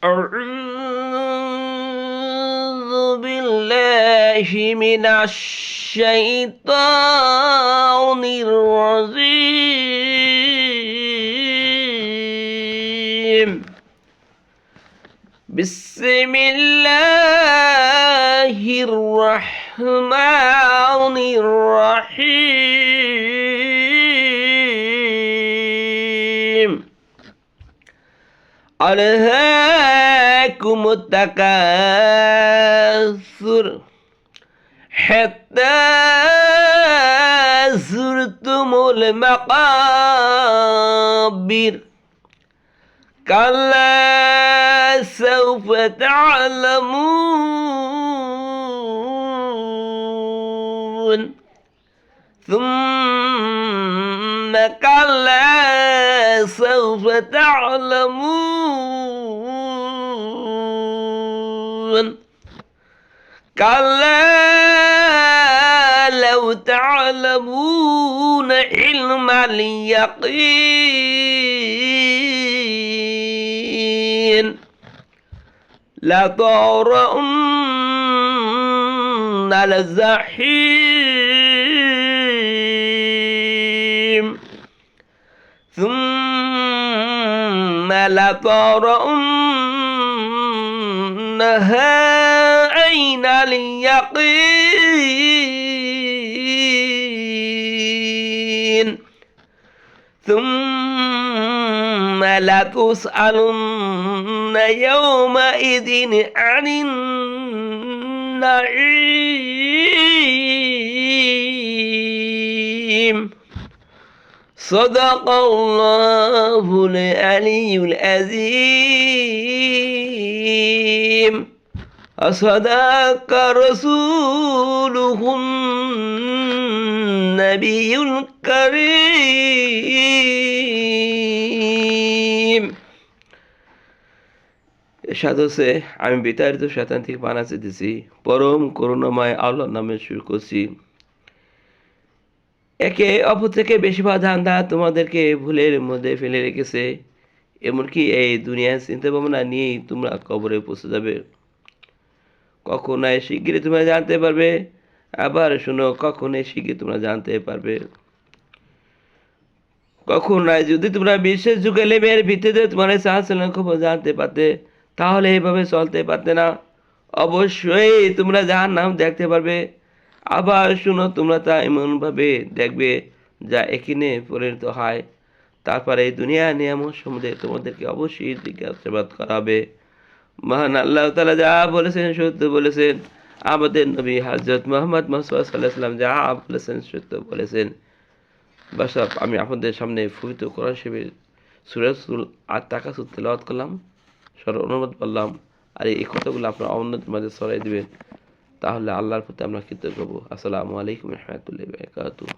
أعوذ بالله من الشيطان الرجيم. بسم الله الرحمن الرحيم. ألهاكم التكاثر حتى زرتم المقابر كلا سوف تعلمون ثم كلا سوف تعلمون كلا لو تعلمون علم اليقين لترون الجحيم ثم لترونها عين اليقين ثم لتسألن يومئذ عن النعيم. صدق الله العلي العظيم وصدق رسوله النبي الكريم. এরশাদ হচ্ছে, আমি বিতাড়িত শয়তান থেকে পানা চেয়েছি, পরম করুণাময় আল্লাহর নামে শুরু করছি। একে অপর থেকে বেশিরভাগ ধান্দা তোমাদেরকে ভুলের মধ্যে ফেলে রেখেছে। এমনকি এই দুনিয়ার চিন্তা ভাবনা নিয়েই তোমরা কবরে পৌঁছে যাবে। কখনোই শিগগিরই তোমরা জানতে পারবে, আবার শোনো, কখনোই শিগগিরই তোমরা জানতে পারবে। কখনোই যদি তোমরা বিশ্বের যুগে লেমের ভিত্তিতে তোমার চালচলন খুব জানতে পারতে, তাহলে এইভাবে চলতে পারতে না। অবশ্যই তোমরা জাহান্নাম দেখতে পারবে। আবার শুনো, তোমরা তা এমনভাবে দেখবে যা এখানে পরিণত হয়। তারপরে এই দুনিয়া নিয়ামত সম্বন্ধে তোমাদেরকে অবশ্যই জিজ্ঞাসাবাদ করা হবে। মহান আল্লাহ তাআলা যা বলেছেন সত্য বলেছেন। আমাদের নবী হযরত মুহাম্মদ সাল্লাল্লাহু আলাইহি ওয়াসাল্লাম যা বলেছেন সত্য বলেছেন। বাস আমি আপনাদের সামনে পবিত্র কোরআন শরীফের সূরা আত-তাকাসুর তেলাওয়াত করলাম, অনুবাদ করলাম। আর এই কথাগুলো আপনারা অন্যদের মাঝে ছড়াই দিবেন, তাহলে আল্লাহর প্রতি আমরা কৃতজ্ঞ হব। আসসালামু আলাইকুম ওয়া রাহমাতুল্লাহি ওয়া বারাকাতুহু।